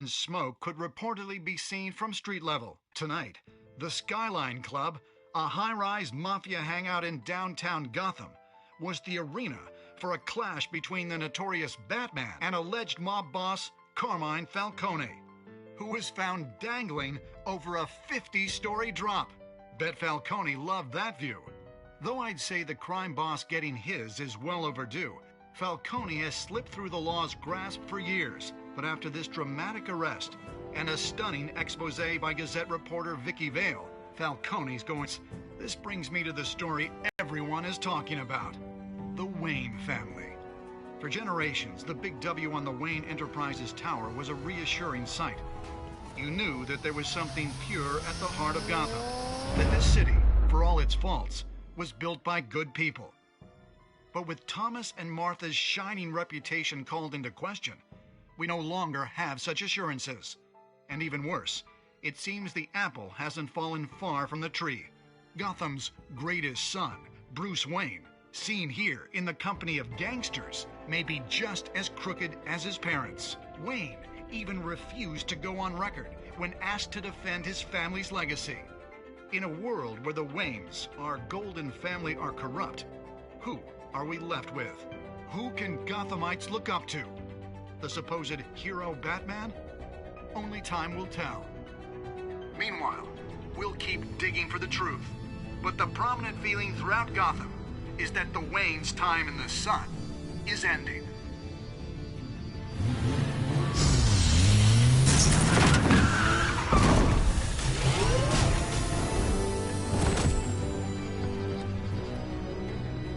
Smoke could reportedly be seen from street level. Tonight, the Skyline Club, a high-rise mafia hangout in downtown Gotham, was the arena for a clash between the notorious Batman and alleged mob boss Carmine Falcone, who was found dangling over a 50-story drop. Bet Falcone loved that view. Though I'd say the crime boss getting his is well overdue, Falcone has slipped through the law's grasp for years. But after this dramatic arrest and a stunning expose by Gazette reporter Vicky Vale, Falcone's going... This brings me to the story everyone is talking about. The Wayne family. For generations, the big W on the Wayne Enterprises Tower was a reassuring sight. You knew that there was something pure at the heart of Gotham. That this city, for all its faults, was built by good people. But with Thomas and Martha's shining reputation called into question, we no longer have such assurances. And even worse, it seems the apple hasn't fallen far from the tree. Gotham's greatest son, Bruce Wayne, seen here in the company of gangsters, may be just as crooked as his parents. Wayne even refused to go on record when asked to defend his family's legacy. In a world where the Waynes, our golden family, are corrupt, who are we left with? Who can Gothamites look up to? The supposed hero Batman? Only time will tell. Meanwhile, we'll keep digging for the truth. But the prominent feeling throughout Gotham is that the Waynes' time in the sun is ending.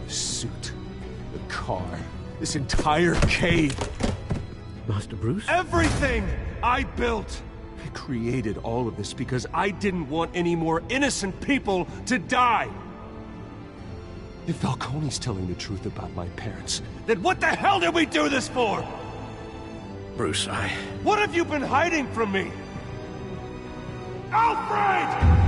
The suit, the car, this entire cave. Master Bruce? Everything I built! I created all of this because I didn't want any more innocent people to die! If Falcone's telling the truth about my parents, then what the hell did we do this for? Bruce, What have you been hiding from me? Alfred!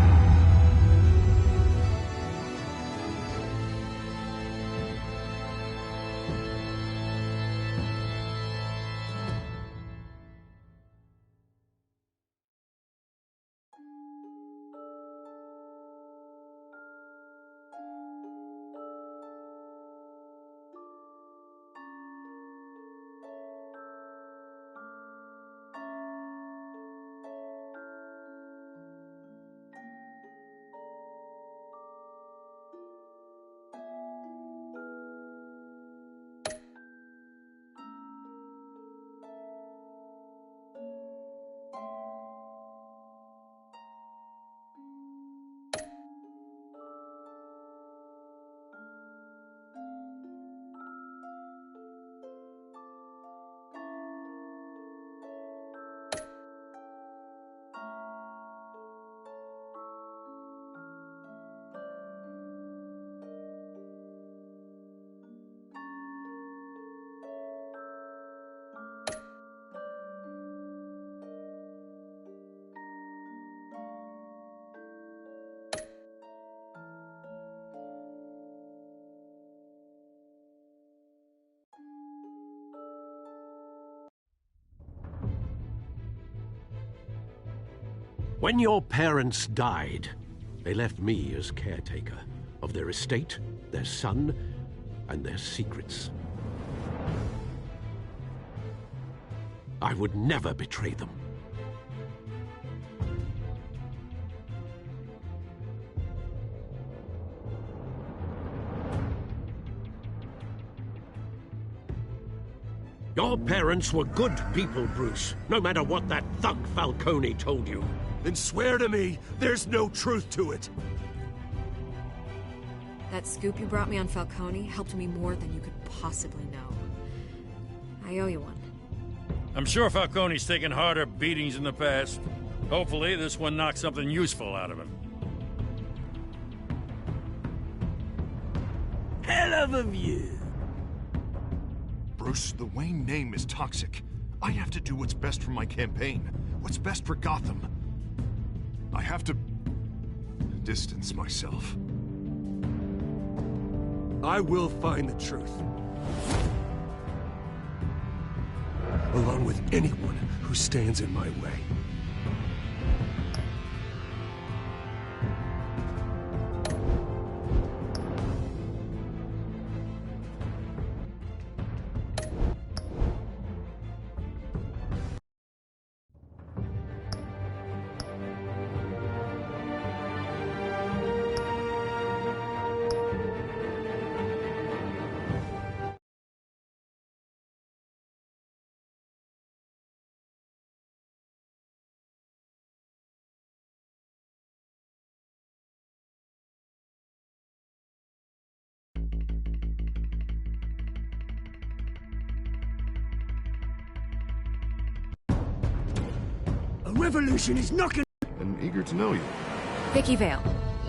When your parents died, they left me as caretaker of their estate, their son, and their secrets. I would never betray them. Your parents were good people, Bruce, no matter what that thug Falcone told you. Then swear to me there's no truth to it. That scoop you brought me on Falcone helped me more than you could possibly know. I owe you one. I'm sure Falcone's taken harder beatings in the past. Hopefully, this one knocks something useful out of him. Hell of a view. Bruce, the Wayne name is toxic. I have to do what's best for my campaign. What's best for Gotham. I have to distance myself. I will find the truth. along with anyone who stands in my way. A revolution is knocking. And eager to know you. Vicky Vale.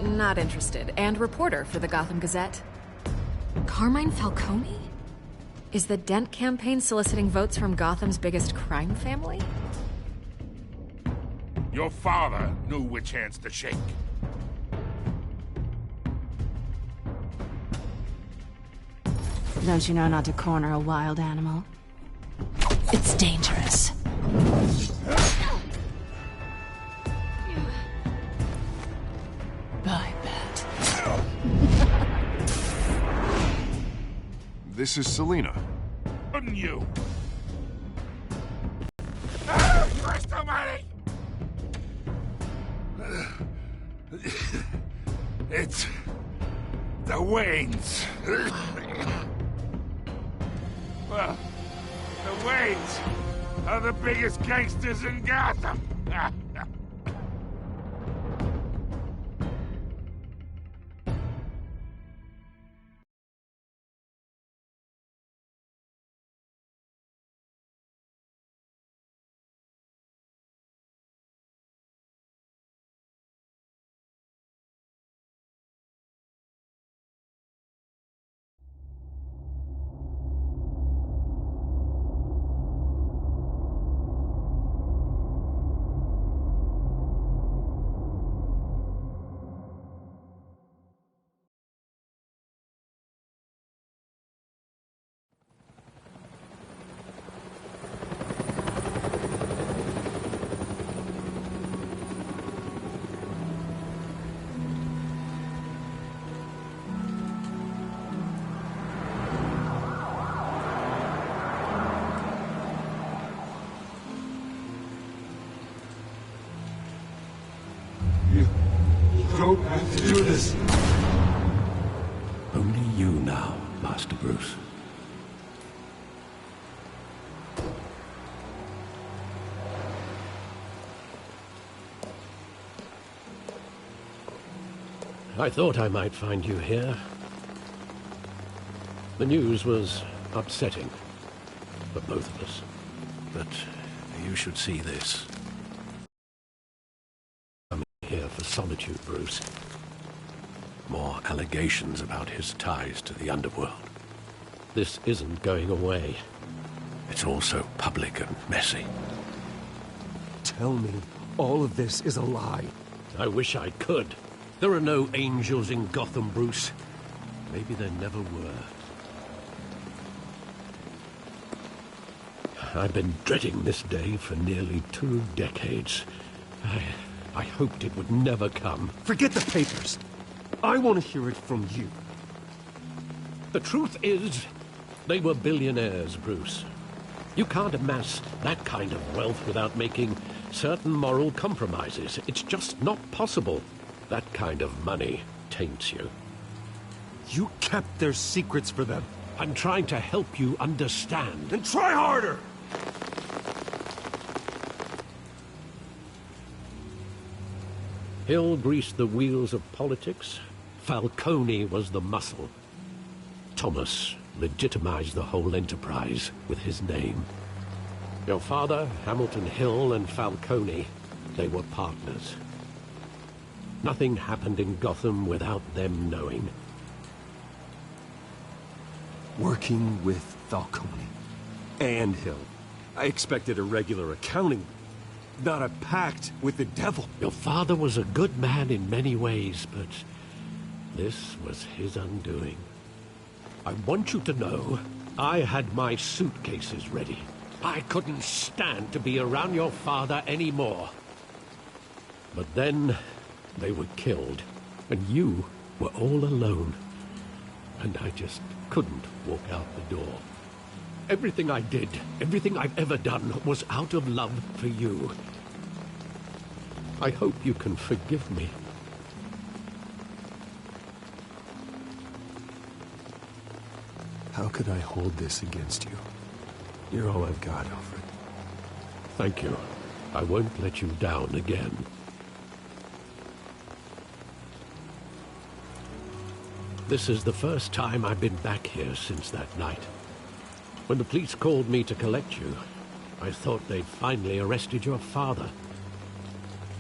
Not interested. And reporter for the Gotham Gazette. Carmine Falcone? Is the Dent campaign soliciting votes from Gotham's biggest crime family? Your father knew which hands to shake. Don't you know not to corner a wild animal? It's dangerous. Bye, Bat. This is Selina. Couldn't you? Christ almighty! It's the Waynes. Well, the Waynes are the biggest gangsters in Gotham. Don't have to do this. Only you now, Master Bruce. I thought I might find you here. The news was upsetting for both of us. But you should see this. I'm here for solitude, Bruce. More allegations about his ties to the underworld. This isn't going away. It's all so public and messy. Tell me all of this is a lie. I wish I could. There are no angels in Gotham, Bruce. Maybe there never were. I've been dreading this day for nearly 2 decades. I hoped it would never come. Forget the papers. I want to hear it from you. The truth is, they were billionaires, Bruce. You can't amass that kind of wealth without making certain moral compromises. It's just not possible. That kind of money taints you. You kept their secrets for them. I'm trying to help you understand. Then try harder! Hill greased the wheels of politics. Falcone was the muscle. Thomas legitimized the whole enterprise with his name. Your father, Hamilton Hill, and Falcone, they were partners. Nothing happened in Gotham without them knowing. Working with Falcone and Hill. I expected a regular accounting, not a pact with the devil. Your father was a good man in many ways, but this was his undoing. I want you to know, I had my suitcases ready. I couldn't stand to be around your father anymore. But then they were killed, and you were all alone. And I just couldn't walk out the door. Everything I did, everything I've ever done, was out of love for you. I hope you can forgive me. How could I hold this against you? You're all I've got, Alfred. Thank you. I won't let you down again. This is the first time I've been back here since that night. When the police called me to collect you, I thought they'd finally arrested your father.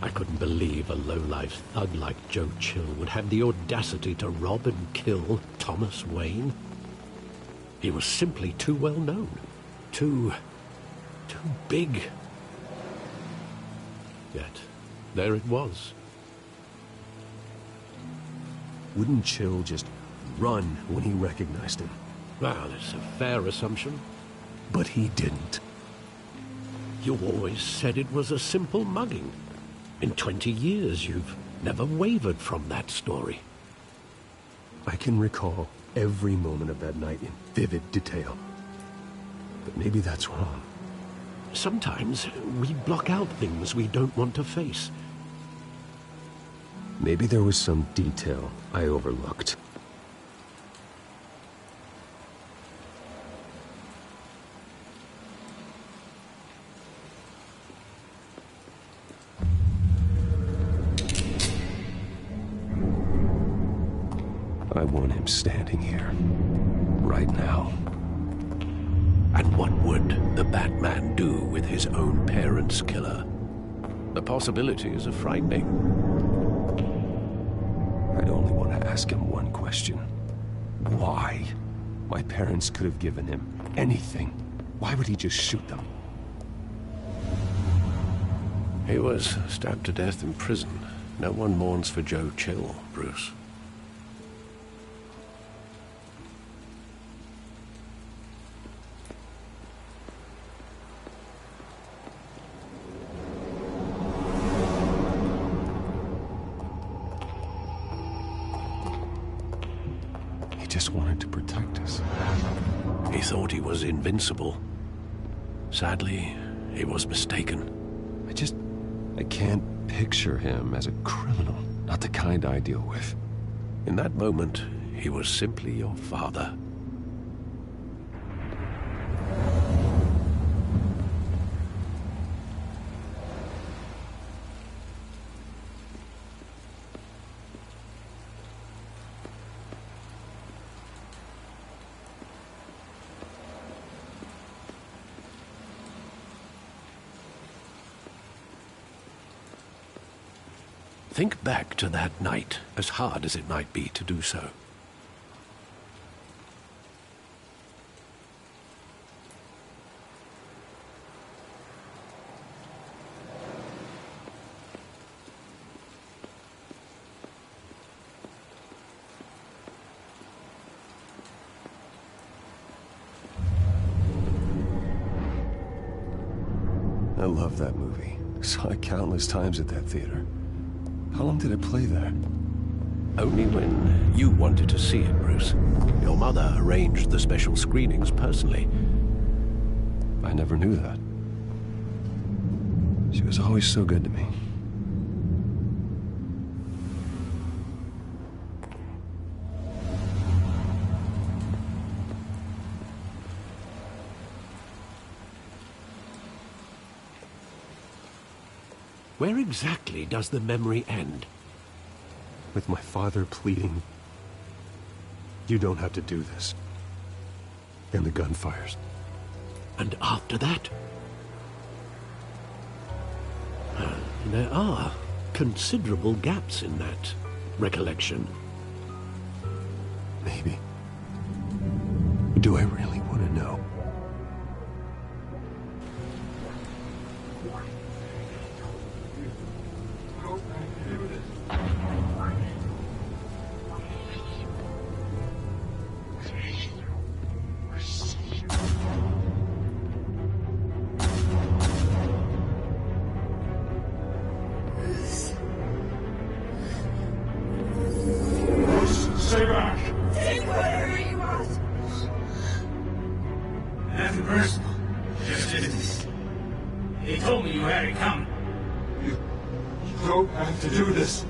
I couldn't believe a low-life thug like Joe Chill would have the audacity to rob and kill Thomas Wayne. He was simply too well known. Too big. Yet, there it was. Wouldn't Chill just run when he recognized him? Well, it's a fair assumption. But he didn't. You always said it was a simple mugging. In 20 years, you've never wavered from that story. I can recall every moment of that night in vivid detail. But maybe that's wrong. Sometimes we block out things we don't want to face. Maybe there was some detail I overlooked. I want him standing here, right now. And what would the Batman do with his own parents' killer? The possibilities are frightening. I'd only want to ask him one question. Why? My parents could have given him anything. Why would he just shoot them? He was stabbed to death in prison. No one mourns for Joe Chill, Bruce. Just wanted to protect us. He thought he was invincible. Sadly, he was mistaken. I can't picture him as a criminal. Not the kind I deal with. In that moment, he was simply your father. Think back to that night, as hard as it might be to do so. I love that movie. Saw it countless times at that theater. How long did it play there? Only when you wanted to see it, Bruce. Your mother arranged the special screenings personally. I never knew that. She was always so good to me. Where exactly does the memory end? With my father pleading, "You don't have to do this." And the gun fires. And after that? There are considerable gaps in that recollection. Maybe. Do I really want to know? told me you had it coming. You don't have to do this.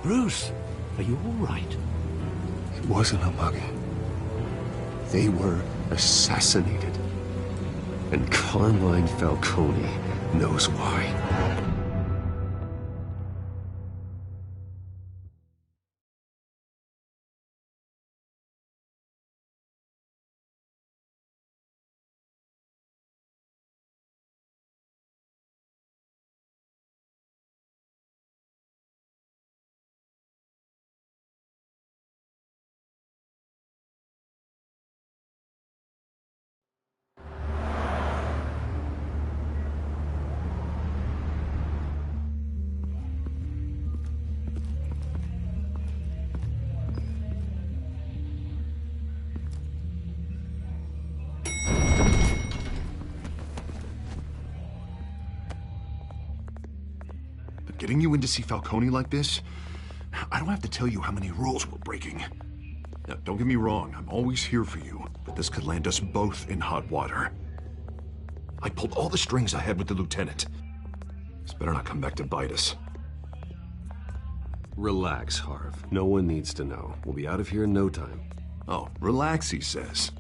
Bruce, are you all right? It wasn't a mug. They were assassinated. And Carmine Falcone knows why. Getting you in to see Falcone like this, I don't have to tell you how many rules we're breaking. Now, don't get me wrong, I'm always here for you, but this could land us both in hot water. I pulled all the strings I had with the lieutenant. This better not come back to bite us. Relax, Harv. No one needs to know. We'll be out of here in no time. Oh, relax, he says.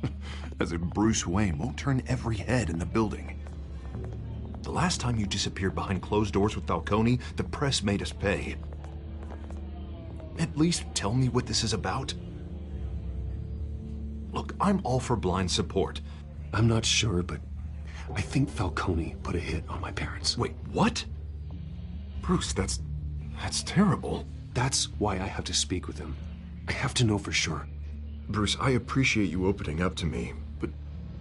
As if Bruce Wayne won't turn every head in the building. The last time you disappeared behind closed doors with Falcone, the press made us pay. At least tell me what this is about. Look, I'm all for blind support. I'm not sure, but I think Falcone put a hit on my parents. Wait, what? Bruce, that's terrible. That's why I have to speak with him. I have to know for sure. Bruce, I appreciate you opening up to me, but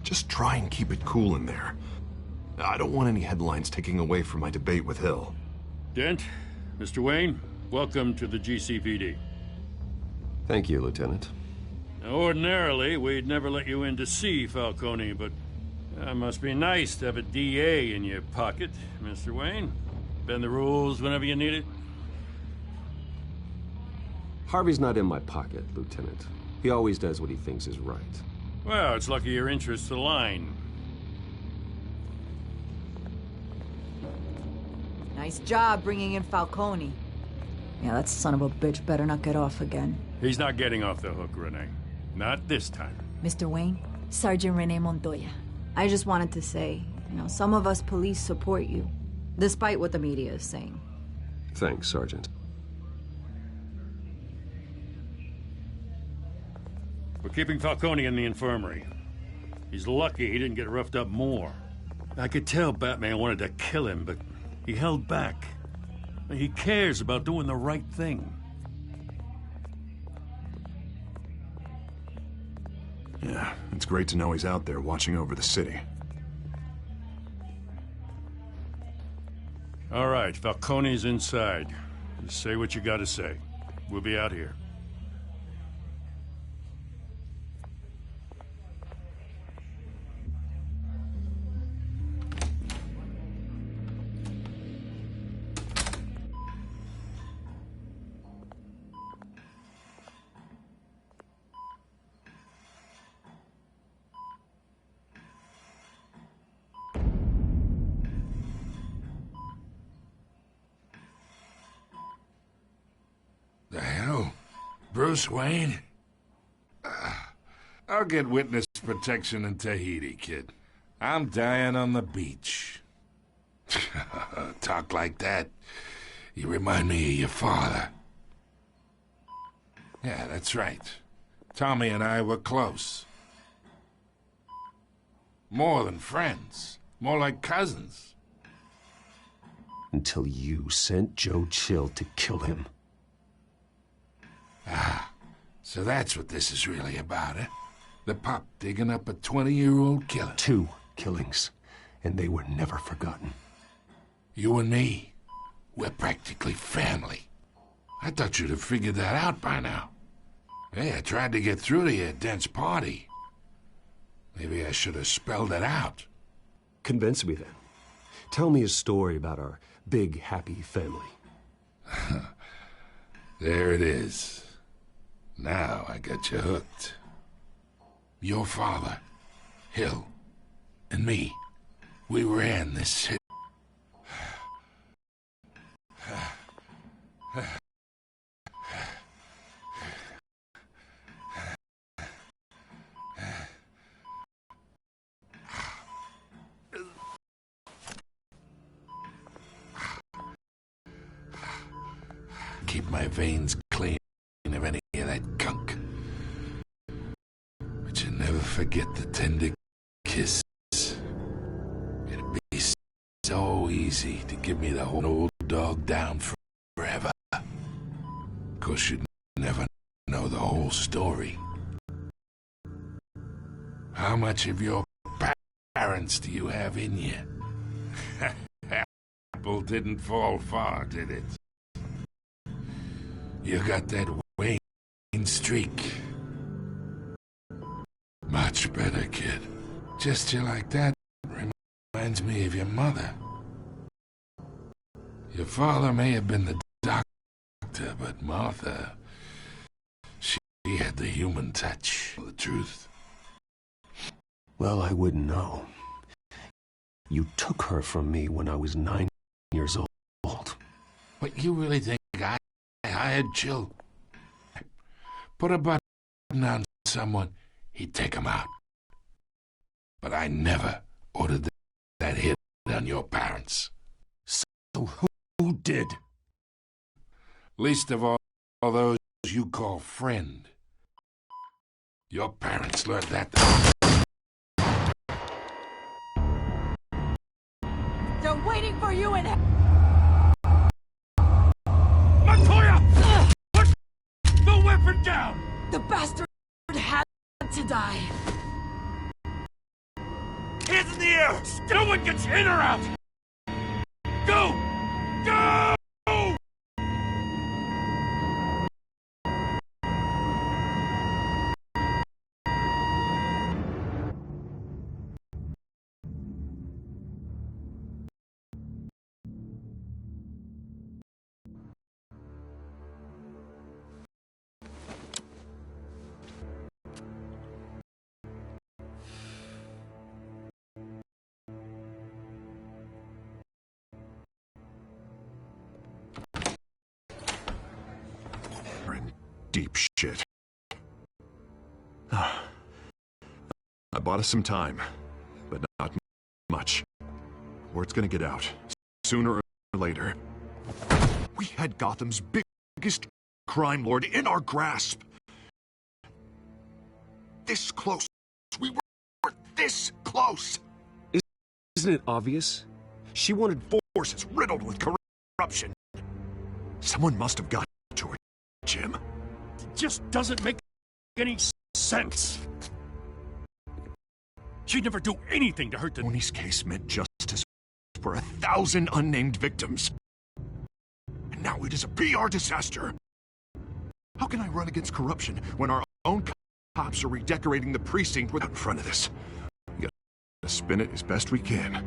just try and keep it cool in there. I don't want any headlines taking away from my debate with Hill. Dent, Mr. Wayne, welcome to the GCPD. Thank you, Lieutenant. Now, ordinarily, we'd never let you in to see Falcone, but it must be nice to have a DA in your pocket, Mr. Wayne. Bend the rules whenever you need it. Harvey's not in my pocket, Lieutenant. He always does what he thinks is right. Well, it's lucky your interests align. Nice job bringing in Falcone. Yeah, that son of a bitch better not get off again. He's not getting off the hook, Renee. Not this time. Mr. Wayne, Sergeant Renee Montoya. I just wanted to say, some of us police support you, despite what the media is saying. Thanks, Sergeant. We're keeping Falcone in the infirmary. He's lucky he didn't get roughed up more. I could tell Batman wanted to kill him, but he held back. He cares about doing the right thing. Yeah, it's great to know he's out there watching over the city. All right, Falcone's inside. Just say what you gotta say. We'll be out here. The hell? Bruce Wayne? I'll get witness protection in Tahiti, kid. I'm dying on the beach. Talk like that. You remind me of your father. Yeah, that's right. Tommy and I were close. More than friends. More like cousins. Until you sent Joe Chill to kill him. So that's what this is really about, eh? The pup digging up a 20-year-old killer. 2 killings, and they were never forgotten. You and me, we're practically family. I thought you'd have figured that out by now. Hey, I tried to get through to your dense party. Maybe I should have spelled it out. Convince me then. Tell me a story about our big, happy family. There it is. Now I got you hooked. Your father, Hill, and me, we ran this city. Keep my veins clean of any of that gunk. But you never forget the tender kiss. It'd be so easy to give me the whole old dog down forever. Of course, you'd never know the whole story. How much of your parents do you have in you? Apple didn't fall far, did it? You got that Wayne streak. Much better, kid. Gesture like that reminds me of your mother. Your father may have been the doctor, but Martha, she had the human touch. The truth. Well, I wouldn't know. You took her from me when I was 9 years old. What, you really think I hired Jill? Put a button on someone, he'd take him out. But I never ordered that hit on your parents. So who did? Least of all those you call friend. Your parents learned that. They're waiting for you in... Montoya! Put the weapon down! The bastard had to die. Hands in the air! No one gets in or out! Go! Go! Deep shit. I bought us some time, but not much. Word's gonna get out, sooner or later. We had Gotham's biggest crime lord in our grasp. This close. We were this close. Isn't it obvious? She wanted Forces riddled with corruption. Someone must have got to her, Jim. Just doesn't make any sense. She'd never do anything to hurt the... Tony's case meant justice for 1,000 unnamed victims. And now it is a PR disaster. How can I run against corruption when our own cops are redecorating the precinct with... In front of this. We gotta spin it as best we can.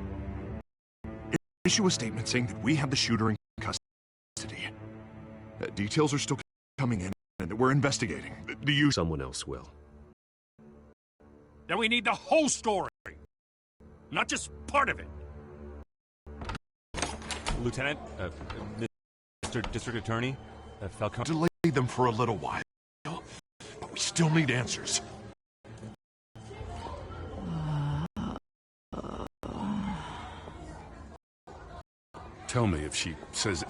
Issue a statement saying that we have the shooter in custody. Details are still coming in. And that we're investigating. Do you... Someone else will. Then we need the whole story, not just part of it. Lieutenant, Mr. District Attorney, Falcone... Delay them for a little while, but we still need answers. Tell me if she says...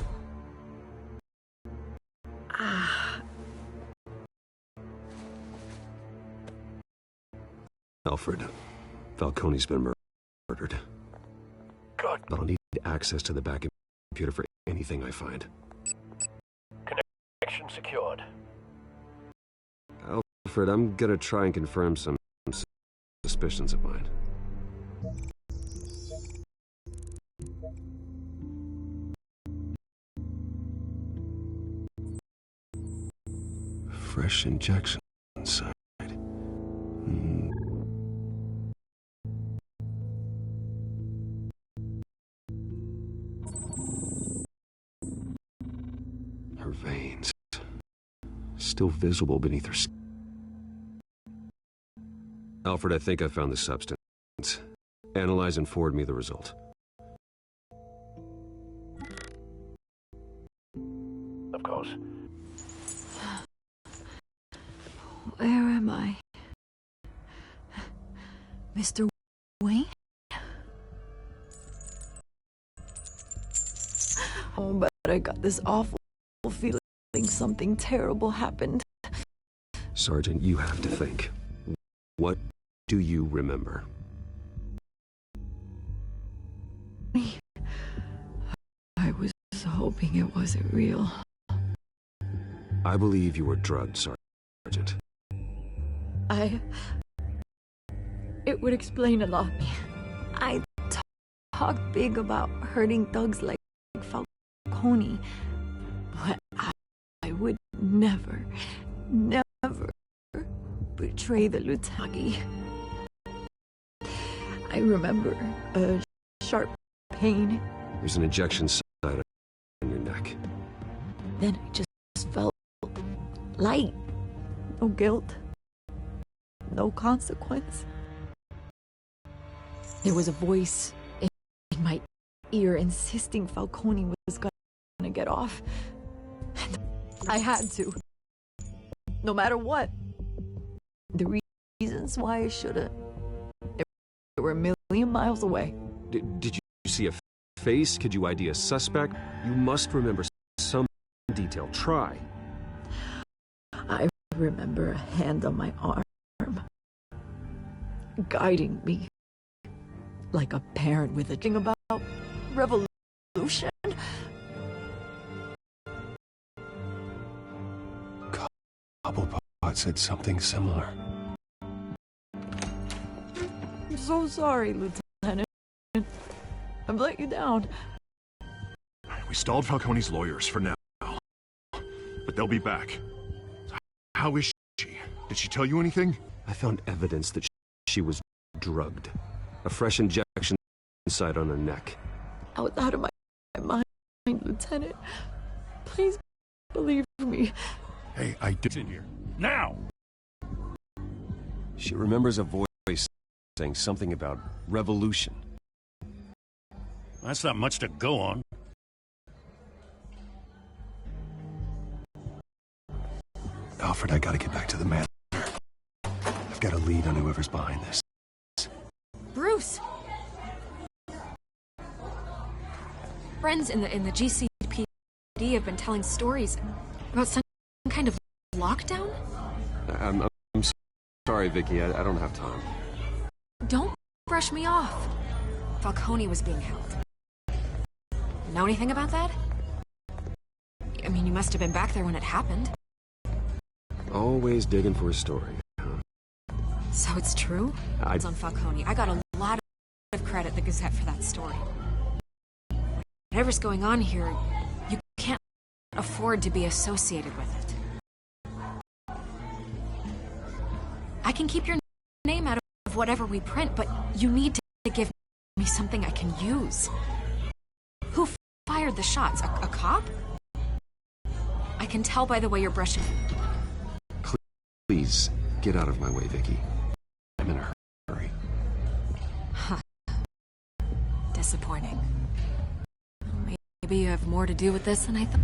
Alfred, Falcone's been murdered. Good. I'll need access to the back computer for anything I find. Connection secured. Alfred, I'm gonna try and confirm some suspicions of mine. Fresh injection site. Her veins, still visible beneath her skin. Alfred, I think I found the substance. Analyze and forward me the result. Of course. Where am I? Mr. Wayne? Oh, but I got this awful feeling something terrible happened. Sergeant, you have to think. What do you remember? I was hoping it wasn't real. I believe you were drugged, Sergeant. It would explain a lot. I talked big about hurting thugs like Falcone, but I would never betray the lieutenant. I remember a sharp pain. There's an injection site on your neck. Then I just felt light. No guilt. No consequence. There was a voice in my ear insisting Falcone was gonna get off. And I had to. No matter what. The reasons why I shouldn't, they were a million miles away. Did you see a face? Could you ID a suspect? You must remember some detail. Try. I remember a hand on my arm, guiding me, like a parent with a thing about revolution. Cobblepot said something similar. I'm so sorry, Lieutenant. I've let you down. We stalled Falcone's lawyers for now, but they'll be back. How is she? Did she tell you anything? I found evidence that she was drugged. A fresh injection site on her neck. I was out of my mind, Lieutenant. Please believe me. Hey, I did in here. Now! She remembers a voice saying something about revolution. That's not much to go on. Alfred, I gotta get back to the manor. I've got a lead on whoever's behind this. Bruce! Friends in the GCPD have been telling stories about some kind of lockdown? I'm sorry, Vicky. I don't have time. Don't brush me off. Falcone was being held. Know anything about that? I mean, you must have been back there when it happened. Always digging for a story. So it's true? It's on Falcone. I got a lot of credit at the Gazette for that story. Whatever's going on here, you can't afford to be associated with it. I can keep your name out of whatever we print, but you need to give me something I can use. Who fired the shots? A cop? I can tell by the way you're brushing. Please, get out of my way, Vicky. I'm in a hurry. Huh. Disappointing. Maybe you have more to do with this than I thought.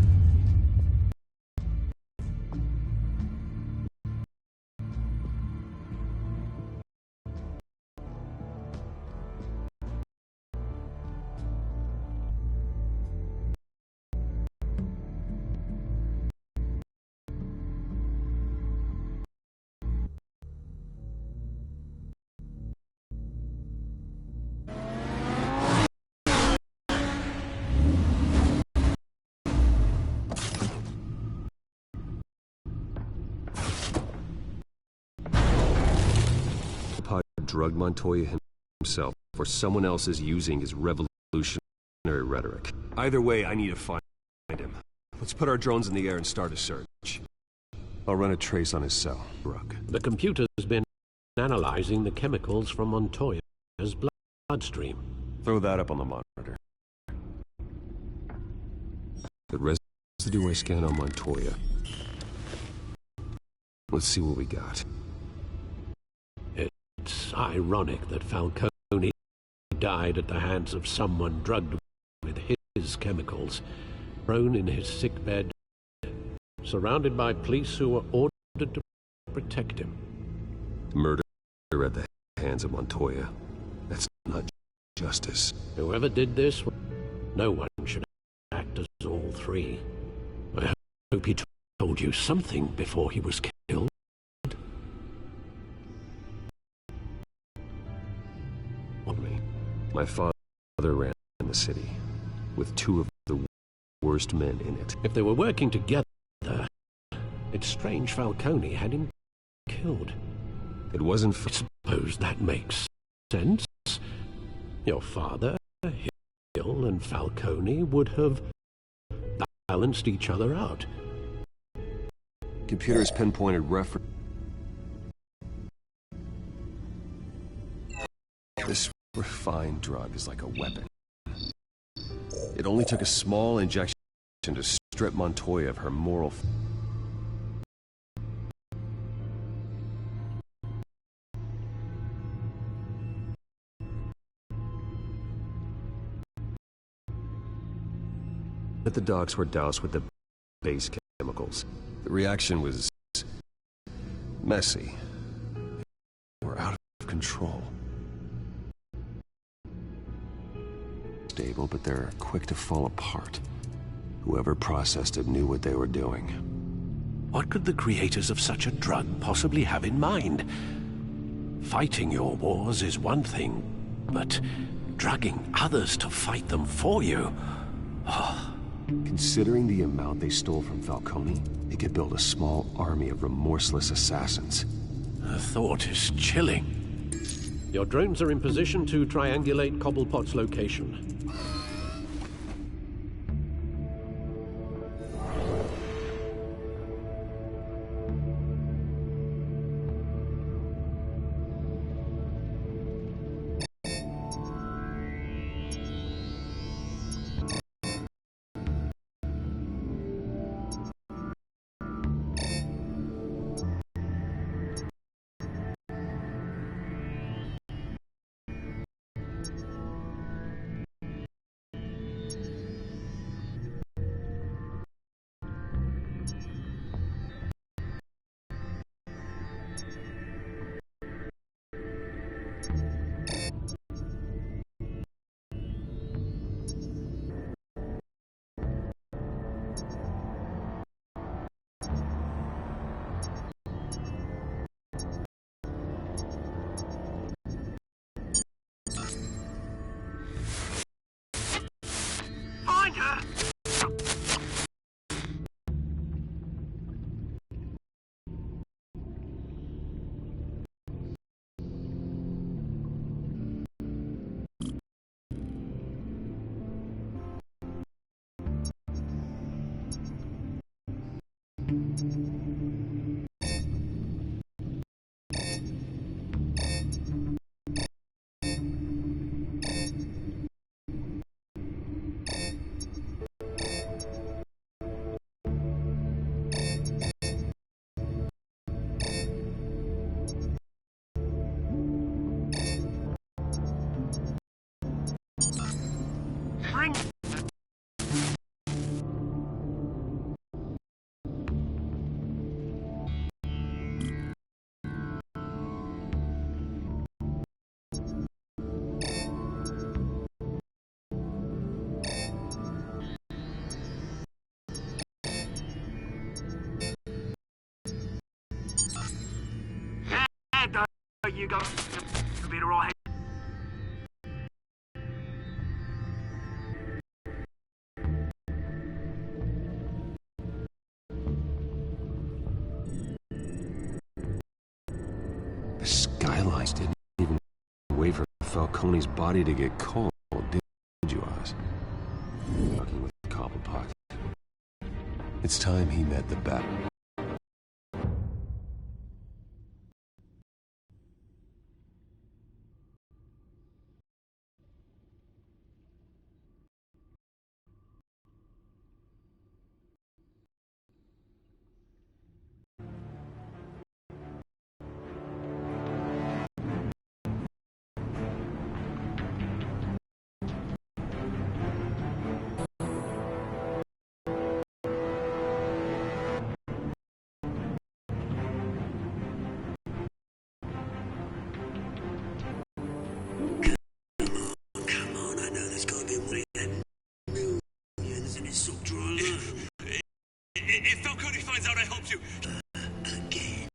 drugged Montoya himself, or someone else is using his revolutionary rhetoric. Either way, I need to find him. Let's put our drones in the air and start a search. I'll run a trace on his cell. Drug. The computer's been analyzing the chemicals from Montoya's bloodstream. Throw that up on the monitor. The residue I scan on Montoya. Let's see what we got. It's ironic that Falcone died at the hands of someone drugged with his chemicals, prone in his sickbed, surrounded by police who were ordered to protect him. Murder at the hands of Montoya. That's not justice. Whoever did this, no one should act as all three. I hope he told you something before he was killed. My father ran the city, with two of the worst men in it. If they were working together, it's strange Falcone had him killed. It wasn't I suppose that makes sense. Your father, Hill, and Falcone would have balanced each other out. Computer's pinpointed reference. This refined drug is like a weapon. It only took a small injection to strip Montoya of her moral. But the dogs were doused with the base chemicals. The reaction was messy. They were out of control. Stable, but they're quick to fall apart. Whoever processed it knew what they were doing. What could the creators of such a drug possibly have in mind? Fighting your wars is one thing, but drugging others to fight them for you... Oh. Considering the amount they stole from Falcone, they could build a small army of remorseless assassins. The thought is chilling. Your drones are in position to triangulate Cobblepot's location. You go. Computer all. The skylines didn't even Falcone's body to get cold, did you, Oz? Talking with Cobblepot. It's time he met the battle. If Falcone finds out I helped you... Again.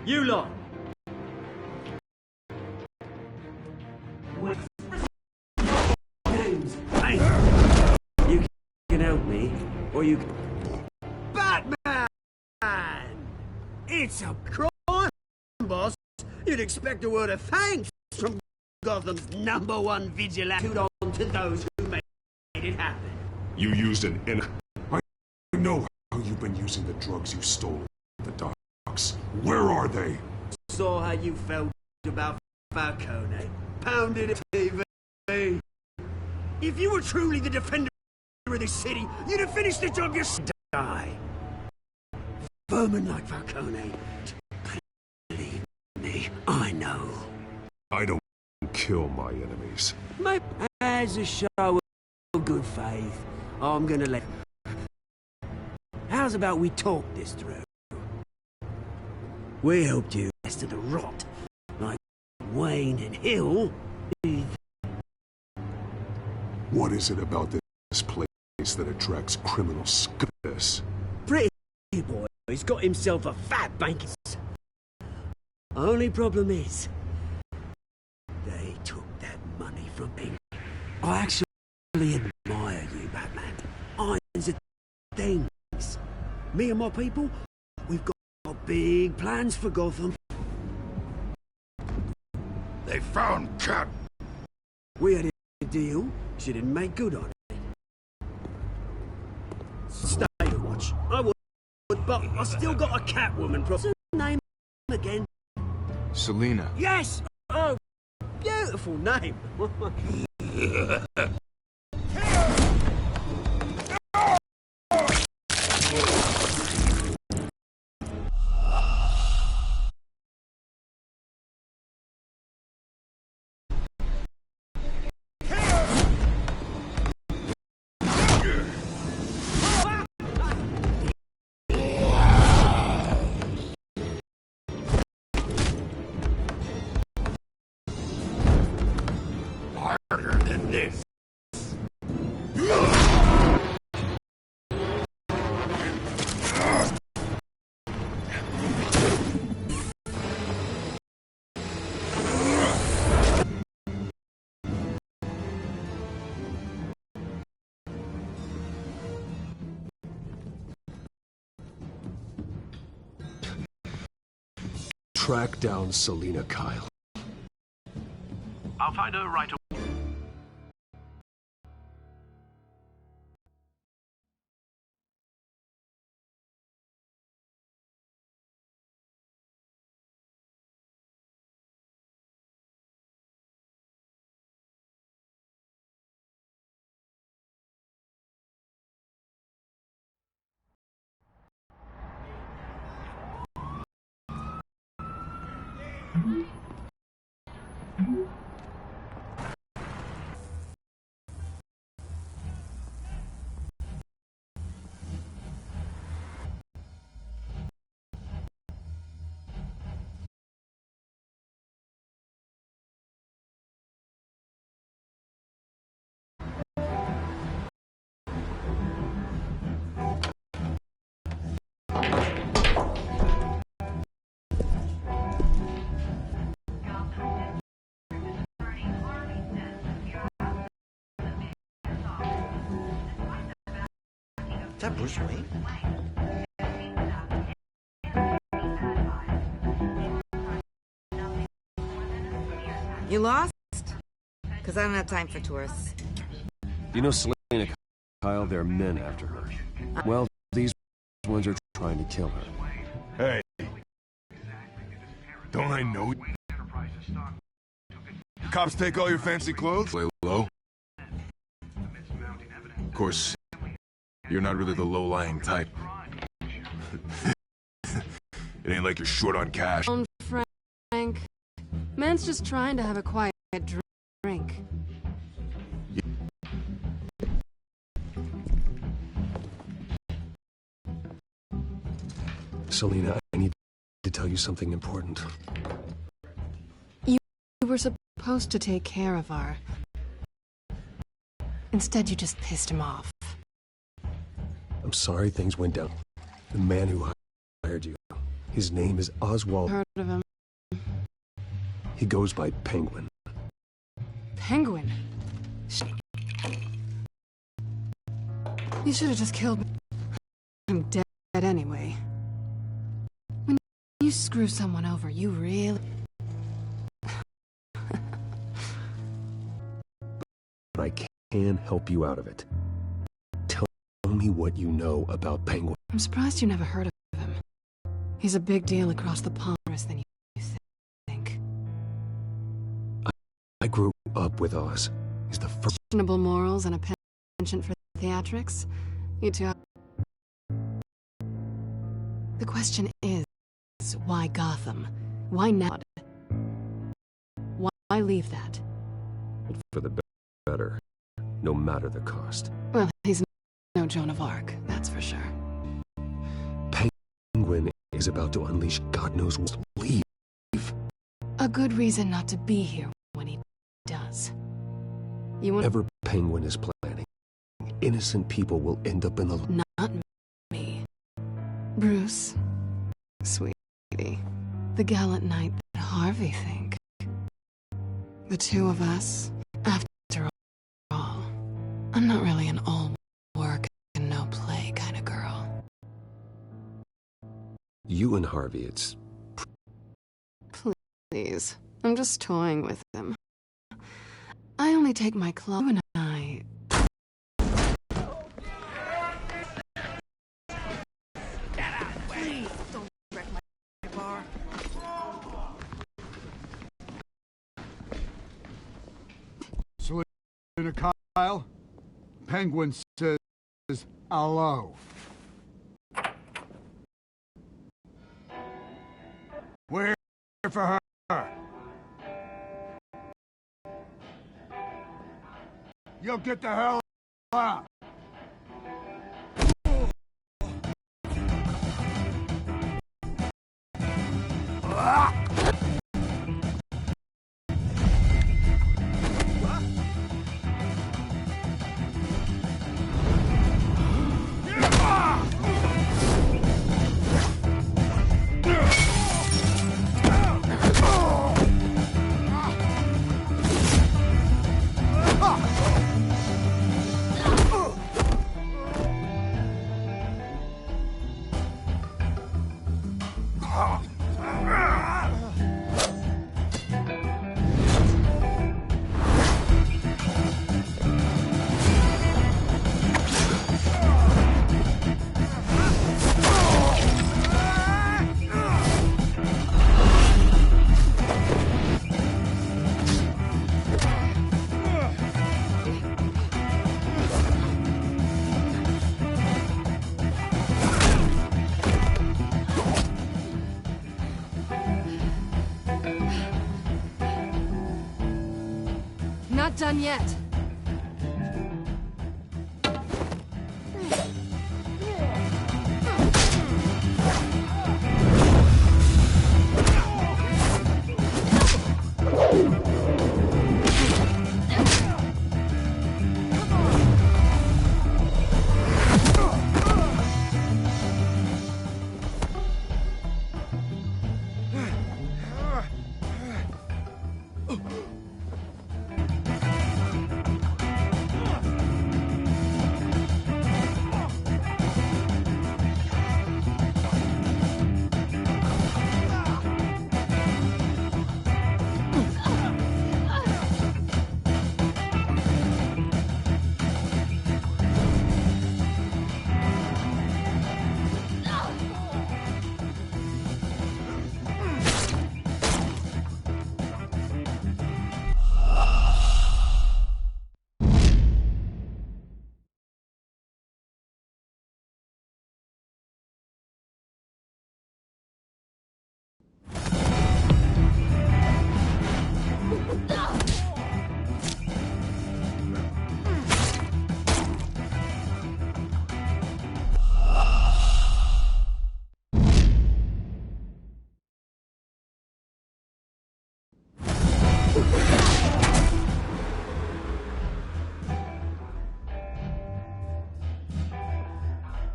You lot! Names! Hey! You can help me, or you can... Batman! It's a crime, boss. You'd expect a word of thanks from Gotham's #1 vigilante on to those who made it happen. You used an I know how you've been using the drugs you stole at the docks. Where are they? Saw how you felt about Falcone. Pounded it TV. If you were truly the defender of this city, you'd have finished the job yourself. Die. Vermin like Falcone. Believe me, I know. I don't kill my enemies. Maybe as a show of good faith, I'm gonna let... How's about we talk this through? We helped you rest of the rot, like Wayne and Hill. What is it about this place that attracts criminal scum? Pretty boy's got himself a fat bank. Only problem is, they took that money from me. I actually admire you, Batman. Irons are things. Me and my people, we've got big plans for Gotham. They found Cat. We had a deal. She didn't make good on it. Stay to watch. I would, but I still got a Catwoman problem. Name again. Selina. Yes! Oh, beautiful name. Harder than this. Track down Selina Kyle. I'll find her right away. Is that Bruce Wayne? You lost? Because I don't have time for tourists. You know Selena Kyle, there are men after her. Well, these ones are trying to kill her. Hey. Don't I know you? Cops take all your fancy clothes? Lay low. Of course, you're not really the low-lying type. It ain't like you're short on cash. Frank. Man's just trying to have a quiet drink. Selena, I need to tell you something important. You were supposed to take care of our... Instead, you just pissed him off. I'm sorry things went down. The man who hired you, his name is Oswald. Heard of him? He goes by Penguin. Penguin? You should have just killed him dead anyway. When you screw someone over, you really... But I can help you out of it. Tell me what you know about Penguin. I'm surprised you never heard of him. He's a big deal across the pond than you think. I grew up with Oz. He's the first... Questionable morals and a penchant for theatrics. You two... The question is, why Gotham? Why now? Why leave that? For the better, no matter the cost. Well, he's no Joan of Arc, that's for sure. Penguin is about to unleash God knows what. Leave. A good reason not to be here when he does. You want... Whatever Penguin is planning, innocent people will end up in the... Not me. Bruce. Sweetie. The gallant knight that Harvey think. The two of us, after all, I'm not really an all-work and no-play kind of girl. You and Harvey, it's... Please, I'm just toying with him. I only take my clothes and I... Get out of the way! Please, don't wreck my bar. Selena Kyle, Penguin says hello. We're here for her. You'll get the hell out. Not done yet.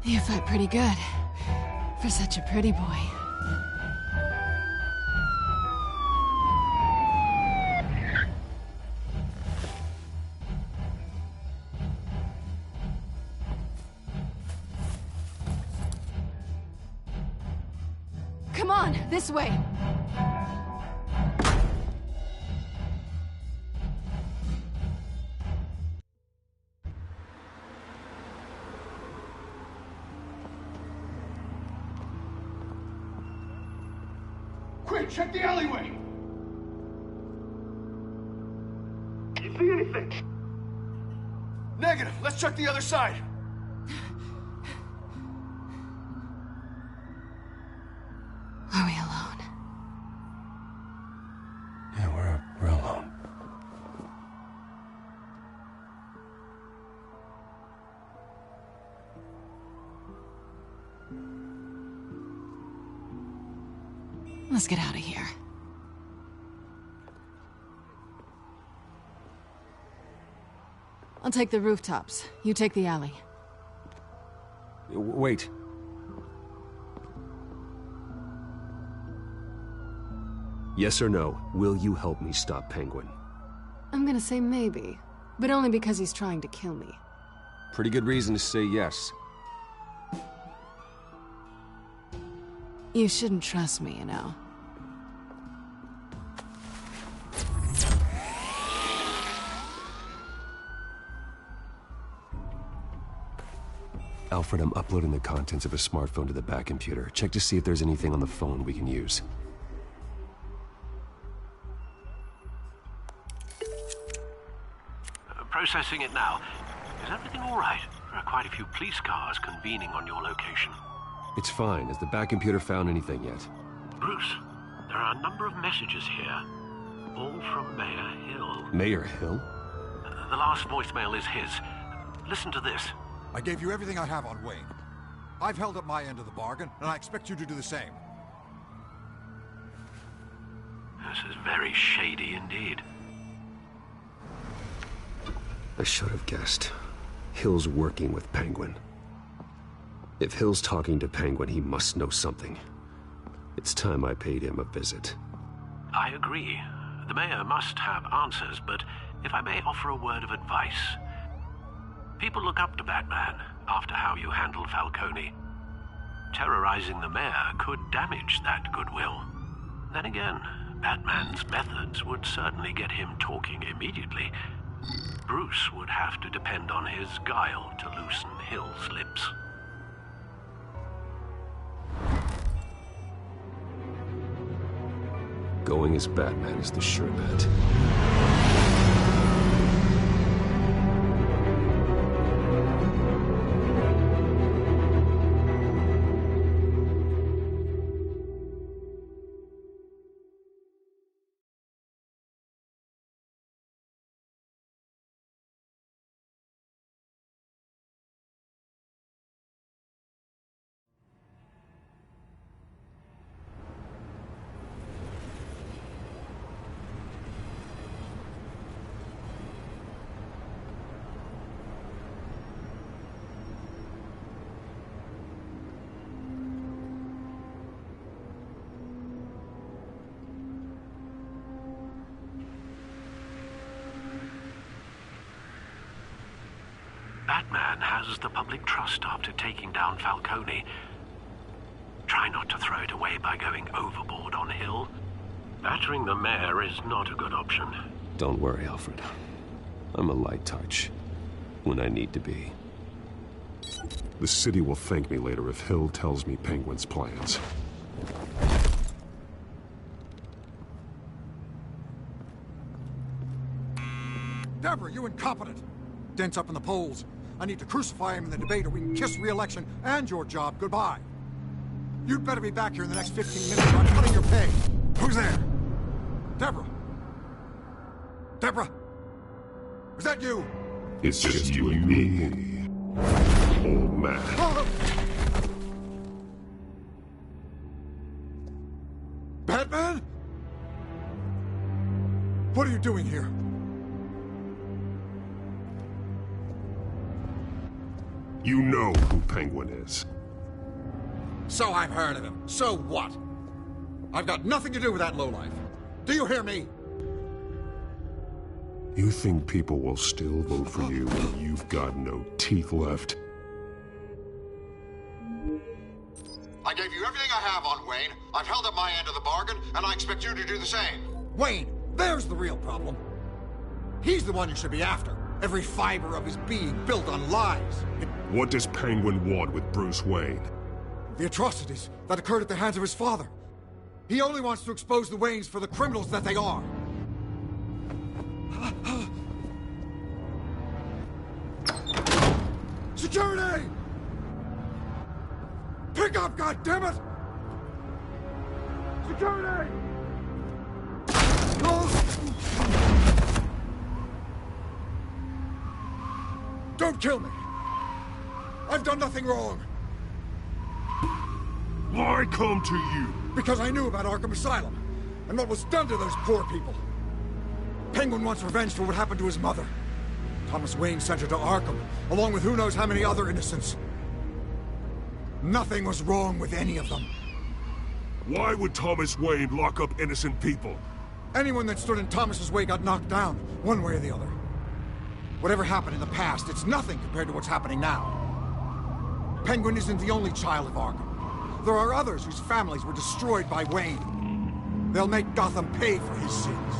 You fight pretty good. For such a pretty boy. Come on, this way! Quick, check the alleyway! You see anything? Negative. Let's check the other side. Are we alone? Yeah, we're alone. Let's get out of here. I'll take the rooftops. You take the alley. Wait. Yes or no, will you help me stop Penguin? I'm gonna say maybe, but only because he's trying to kill me. Pretty good reason to say yes. You shouldn't trust me, you know. Alfred, I'm uploading the contents of a smartphone to the back computer. Check to see if there's anything on the phone we can use. Processing it now. Is everything all right? There are quite a few police cars convening on your location. It's fine. Has the back computer found anything yet? Bruce, there are a number of messages here. All from Mayor Hill. Mayor Hill? The last voicemail is his. Listen to this. I gave you everything I have on Wayne. I've held up my end of the bargain, and I expect you to do the same. This is very shady indeed. I should have guessed. Hill's working with Penguin. If Hill's talking to Penguin, he must know something. It's time I paid him a visit. I agree. The mayor must have answers, but if I may offer a word of advice. People look up to Batman after how you handled Falcone. Terrorizing the mayor could damage that goodwill. Then again, Batman's methods would certainly get him talking immediately. Bruce would have to depend on his guile to loosen Hill's lips. Going as Batman is the sure bet. Batman has the public trust after taking down Falcone. Try not to throw it away by going overboard on Hill. Battering the mayor is not a good option. Don't worry, Alfred. I'm a light touch. When I need to be. The city will thank me later if Hill tells me Penguin's plans. Deborah, you incompetent! Dent's up in the polls. I need to crucify him in the debate or we can kiss re-election and your job goodbye. You'd better be back here in the next 15 minutes or I'm cutting your pay. Who's there? Deborah? Deborah? Is that you? It's just you and me, old man. Batman? What are you doing here? You know who Penguin is. So I've heard of him. So what? I've got nothing to do with that lowlife. Do you hear me? You think people will still vote for you when you've got no teeth left? I gave you everything I have on Wayne. I've held up my end of the bargain, and I expect you to do the same. Wayne, there's the real problem. He's the one you should be after. Every fiber of his being built on lies. What does Penguin want with Bruce Wayne? The atrocities that occurred at the hands of his father. He only wants to expose the Waynes for the criminals that they are. Security! Pick up, goddammit! Security! Don't kill me! I've done nothing wrong! Why come to you? Because I knew about Arkham Asylum, and what was done to those poor people. Penguin wants revenge for what happened to his mother. Thomas Wayne sent her to Arkham, along with who knows how many other innocents. Nothing was wrong with any of them. Why would Thomas Wayne lock up innocent people? Anyone that stood in Thomas's way got knocked down, one way or the other. Whatever happened in the past, it's nothing compared to what's happening now. Penguin isn't the only child of Arkham. There are others whose families were destroyed by Wayne. They'll make Gotham pay for his sins.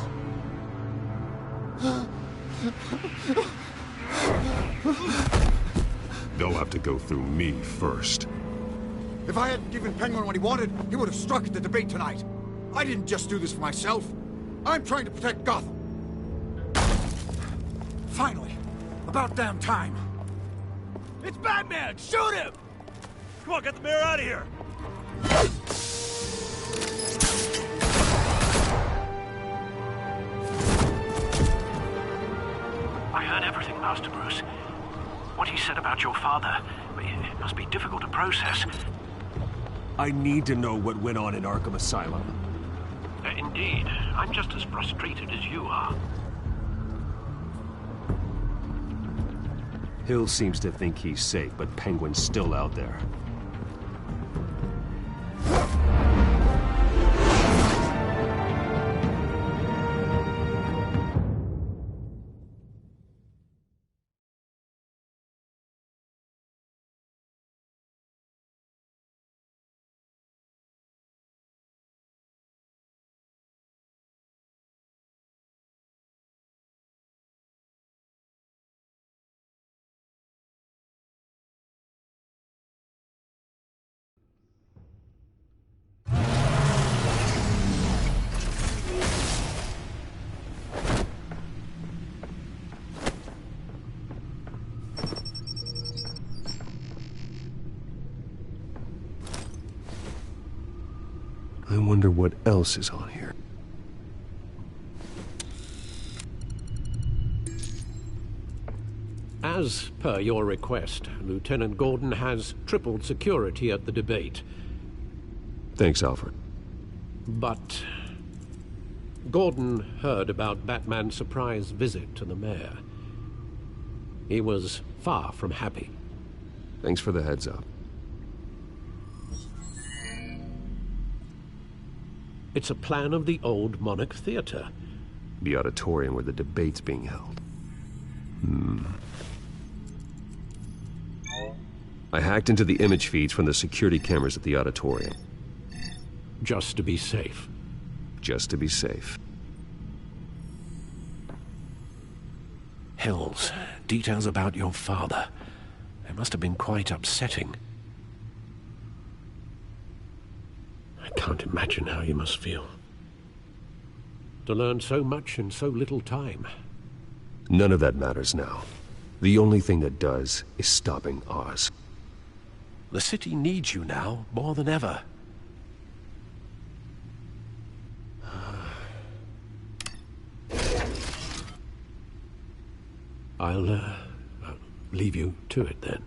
They'll have to go through me first. If I hadn't given Penguin what he wanted, he would have struck at the debate tonight. I didn't just do this for myself. I'm trying to protect Gotham. Finally. About damn time. It's Batman! Shoot him! Come on, get the mayor out of here! I heard everything, Master Bruce. What he said about your father, it must be difficult to process. I need to know what went on in Arkham Asylum. Indeed. I'm just as frustrated as you are. Hill seems to think he's safe, but Penguin's still out there. I wonder what else is on here. As per your request, Lieutenant Gordon has tripled security at the debate. Thanks, Alfred. But Gordon heard about Batman's surprise visit to the mayor. He was far from happy. Thanks for the heads up. It's a plan of the old Monarch Theater. The auditorium where the debate's being held. I hacked into the image feeds from the security cameras at the auditorium. Just to be safe. Just to be safe. Hills, details about your father. They must have been quite upsetting. I can't imagine how you must feel. To learn so much in so little time. None of that matters now. The only thing that does is stopping Oz. The city needs you now, more than ever. I'll leave you to it then.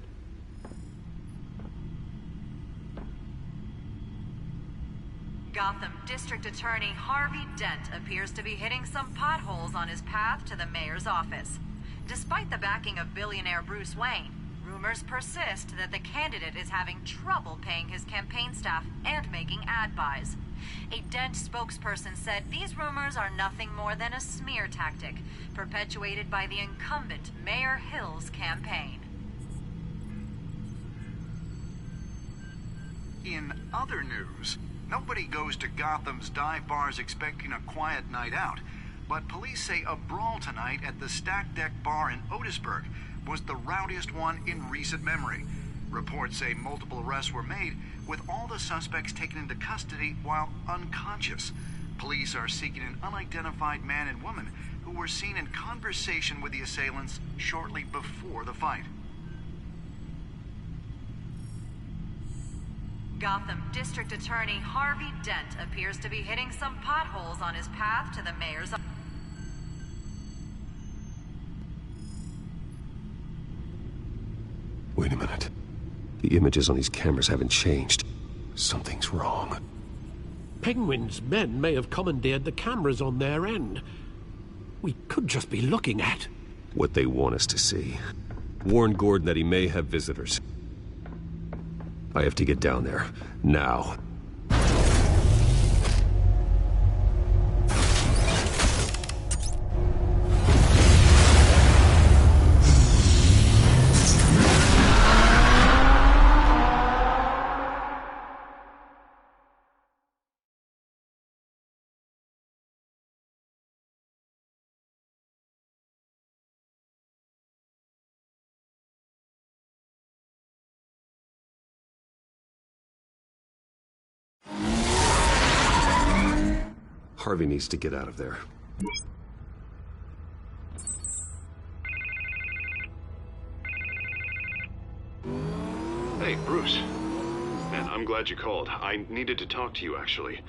Gotham District Attorney Harvey Dent appears to be hitting some potholes on his path to the mayor's office. Despite the backing of billionaire Bruce Wayne, Rumors persist that the candidate is having trouble paying his campaign staff and making ad buys. A Dent spokesperson said these rumors are nothing more than a smear tactic perpetuated by the incumbent Mayor Hill's campaign. In other news, nobody goes to Gotham's dive bars expecting a quiet night out, but police say a brawl tonight at the Stack Deck Bar in Otisburg was the rowdiest one in recent memory. Reports say multiple arrests were made, with all the suspects taken into custody while unconscious. Police are seeking an unidentified man and woman who were seen in conversation with the assailants shortly before the fight. Gotham District Attorney Harvey Dent appears to be hitting some potholes on his path to the mayor's... Wait a minute. The images on these cameras haven't changed. Something's wrong. Penguin's men may have commandeered the cameras on their end. We could just be looking at what they want us to see. Warn Gordon that he may have visitors. I have to get down there. Now. Harvey needs to get out of there. Hey, Bruce. Man, I'm glad you called. I needed to talk to you, actually.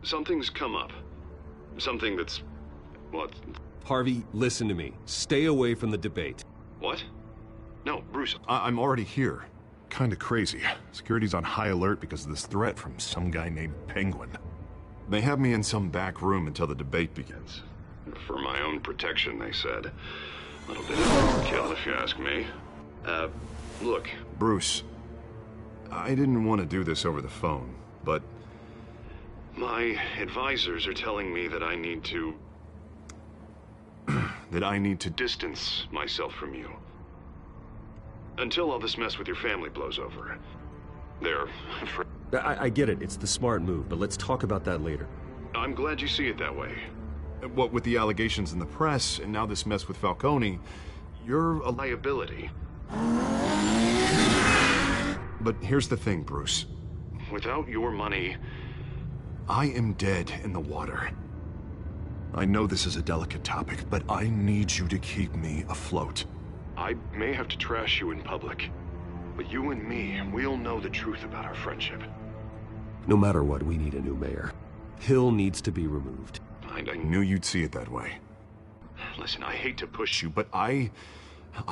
Something's come up. Something that's... what? Harvey, listen to me. Stay away from the debate. What? No, Bruce, I'm already here. Kinda crazy. Security's on high alert because of this threat from some guy named Penguin. They have me in some back room until the debate begins. For my own protection, they said. A little bit of overkill, if you ask me. Look, Bruce, I didn't want to do this over the phone, but my advisors are telling me that I need to... distance myself from you. Until all this mess with your family blows over. They're afraid. I get it. It's the smart move, but let's talk about that later. I'm glad you see it that way. What with the allegations in the press, and now this mess with Falcone, you're a liability. But here's the thing, Bruce. Without your money, I am dead in the water. I know this is a delicate topic, but I need you to keep me afloat. I may have to trash you in public, but you and me, we'll know the truth about our friendship. No matter what, we need a new mayor. Hill needs to be removed. I knew you'd see it that way. Listen, I hate to push you, but I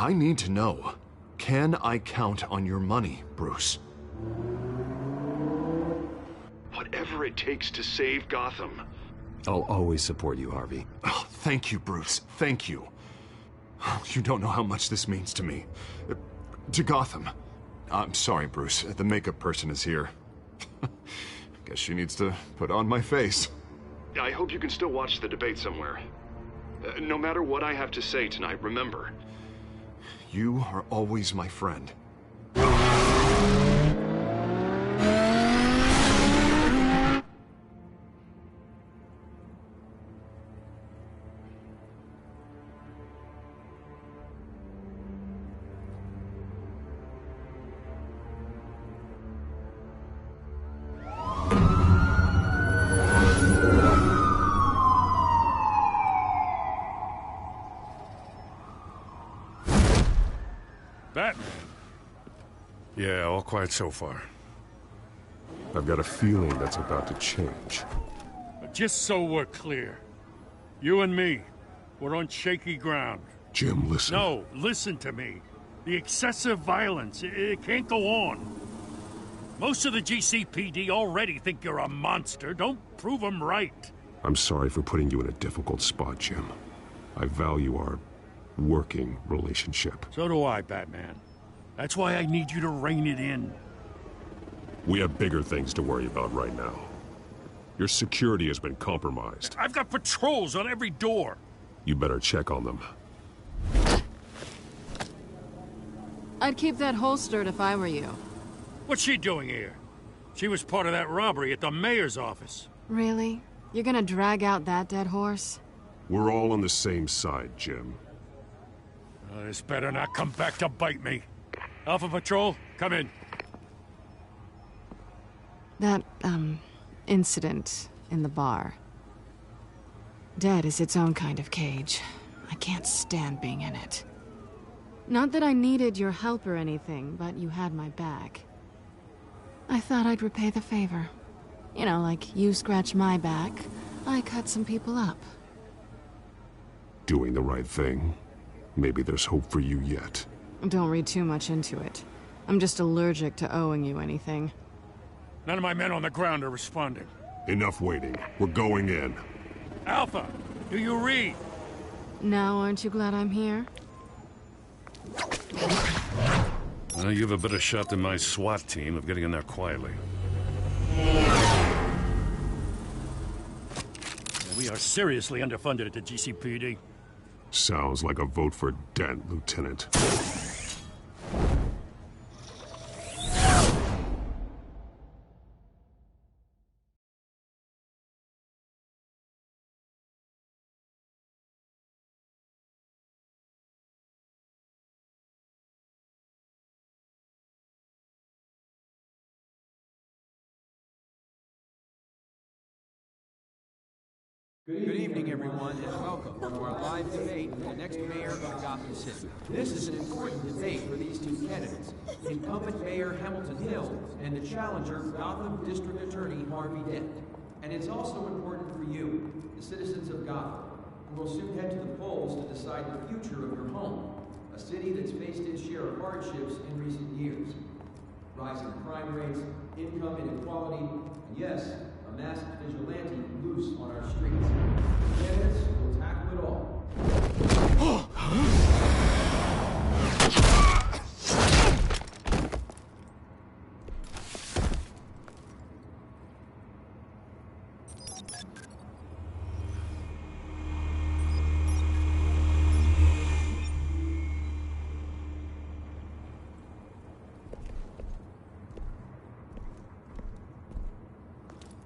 need to know. Can I count on your money, Bruce? Whatever it takes to save Gotham. I'll always support you, Harvey. Oh, thank you, Bruce. Thank you. You don't know how much this means to me. To Gotham. I'm sorry, Bruce. The makeup person is here. Guess she needs to put on my face. I hope you can still watch the debate somewhere. No matter what I have to say tonight, remember, you are always my friend. Batman. Yeah, all quiet so far. I've got a feeling that's about to change. Just so we're clear, you and me, we're on shaky ground. Jim, listen. No, listen to me. The excessive violence, it can't go on. Most of the GCPD already think you're a monster. Don't prove them right. I'm sorry for putting you in a difficult spot, Jim. I value our working relationship. So do I, Batman. That's why I need you to rein it in. We have bigger things to worry about right now. Your security has been compromised. I've got patrols on every door. You better check on them. I'd keep that holstered if I were you. What's she doing here? She was part of that robbery at the mayor's office. Really? You're gonna drag out that dead horse? We're all on the same side, Jim. This better not come back to bite me. Alpha Patrol, come in. That, incident in the bar. Dead is its own kind of cage. I can't stand being in it. Not that I needed your help or anything, but you had my back. I thought I'd repay the favor. You know, like you scratch my back, I cut some people up. Doing the right thing. Maybe there's hope for you yet. Don't read too much into it. I'm just allergic to owing you anything. None of my men on the ground are responding. Enough waiting. We're going in. Alpha, do you read? Now aren't you glad I'm here? Well, you have a better shot than my SWAT team of getting in there quietly. We are seriously underfunded at the GCPD. Sounds like a vote for Dent, Lieutenant. Good evening, everyone, and welcome to our live debate for the next mayor of Gotham City. This is an important debate for these two candidates, incumbent Mayor Hamilton Hill and the challenger, Gotham District Attorney Harvey Dent. And it's also important for you, the citizens of Gotham, who will soon head to the polls to decide the future of your home, a city that's faced its share of hardships in recent years. Rising crime rates, income inequality, and yes, a masked vigilante loose on our streets. Candidates will tackle it all.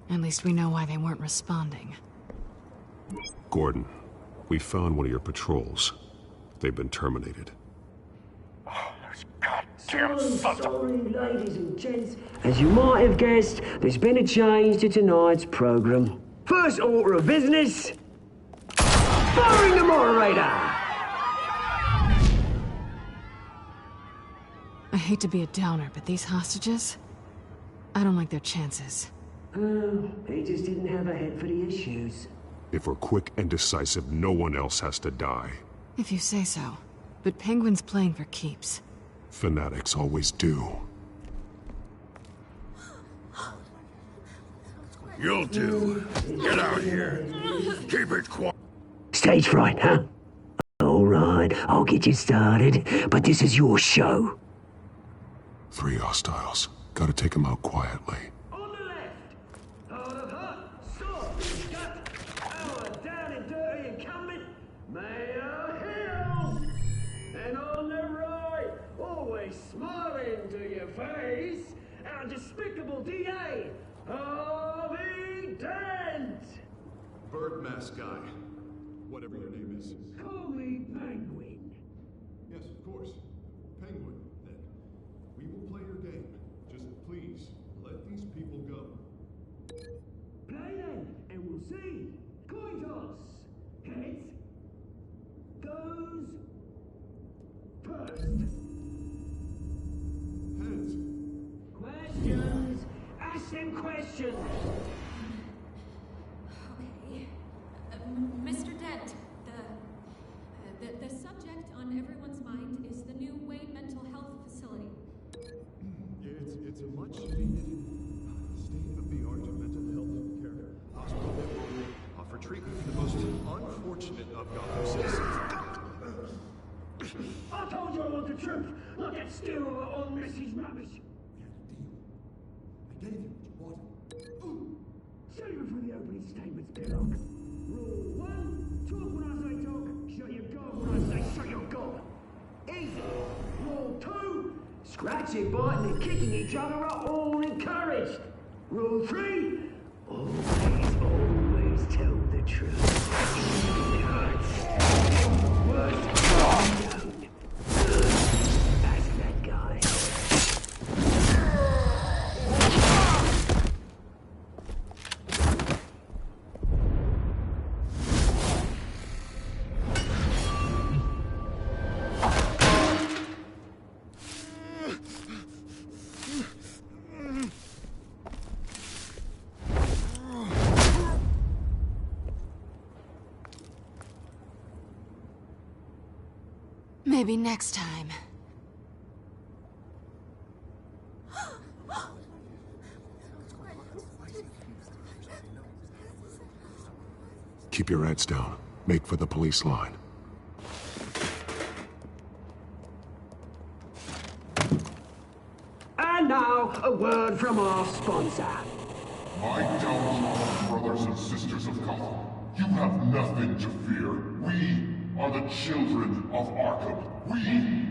At least we know why they weren't responding. Gordon, we found one of your patrols. They've been terminated. Damn sorry, ladies and gents. As you might have guessed, there's been a change to tonight's program. First order of business, firing the moderator! I hate to be a downer, but these hostages, I don't like their chances. Oh, he just didn't have a head for the issues. If we're quick and decisive, no one else has to die. If you say so. But Penguin's playing for keeps. Fanatics always do. You'll do. Get out here. Keep it quiet. Stage fright, huh? All right, I'll get you started, but this is your show. 3 hostiles. Gotta take them out quietly. Smiling to your face, our despicable DA, Harvey Dent! Bird mask guy. Whatever your name is. Call me Penguin. Yes, of course. Penguin, then. We will play your game. Just please, let these people go. Play then, and we'll see. Coin toss. Heads goes first. Heads. Questions? Ask them questions! Okay. Mr. Dent, the subject on everyone's mind is the new Wayne Mental Health Facility. It's a much needed state-of-the-art mental health care hospital that will offer treatment for the most unfortunate of Gotham citizens. I told you I want the truth, not that stew on Mrs. Rubbish. I gave you what you wanted. Show you for the opening statements, Pillock. Rule 1, talk when I say talk, shut your gob when I say shut your gob. Easy. Rule 2, scratching, biting and kicking each other are all encouraged. Rule 3, always tell the truth. It hurts. Worst don't. Ask that guy. Maybe next time. Keep your heads down. Make for the police line. And now, a word from our sponsor. My downfall, brothers and sisters of Gotham. You have nothing to fear. We are the children of Arkham. We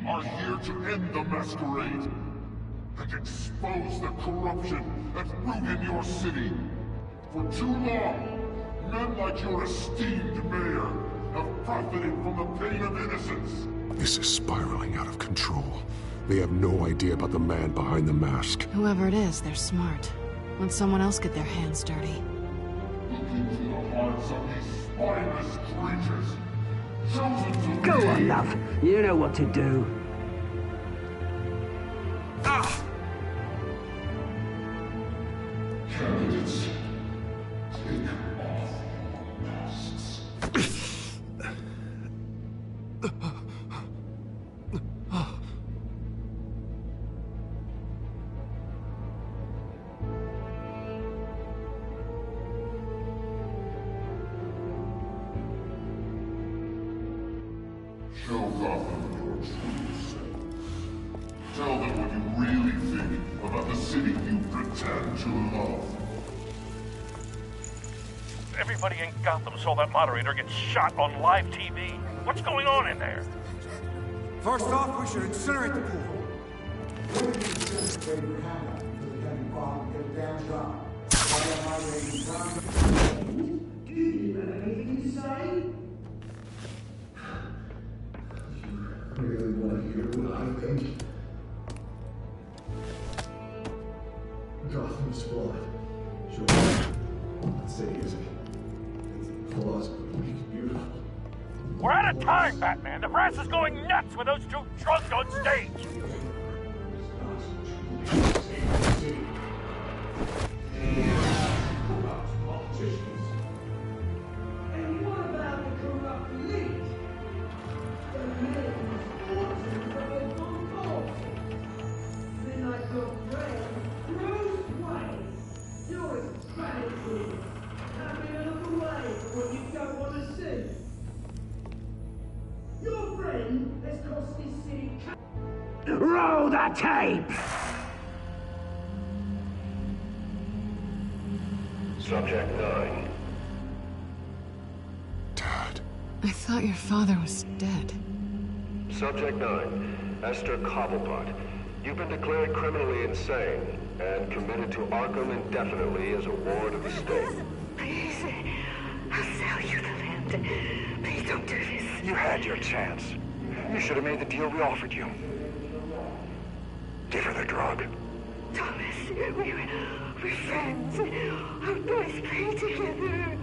are here to end the masquerade and expose the corruption that ruined your city. For too long, men like your esteemed mayor have profited from the pain of innocence. This is spiraling out of control. They have no idea about the man behind the mask. Whoever it is, they're smart. Let someone else get their hands dirty. Look into the hearts of these spineless creatures. Go on, love. You know what to do. Candidates, take off your masks. Show Gotham your true self. Tell them what you really think about the city you pretend to love. Everybody in Gotham saw that moderator get shot on live TV. What's going on in there? First off, we should incinerate the pool. Do you have anything to say? Really want to hear what I think? Gotham's flawed. Sure. Let's say is it? Flaws make it beautiful. We're out of time, Batman. The press is going nuts with those two drunks on stage. And what about the corrupt elite? The men whose fortunes are on course. Then like your friend, Bruce Wayne. You're his gratitude. Happy to look away from what you don't want to see. Your friend has cost this city. Roll the tape! Subject 9. I thought your father was dead. Subject 9. Esther Cobblepot. You've been declared criminally insane and committed to Arkham indefinitely as a ward of the state. Please, I'll sell you the land. Please don't do this. You had your chance. You should have made the deal we offered you. Give her the drug. Thomas, we're friends. Our boys play together.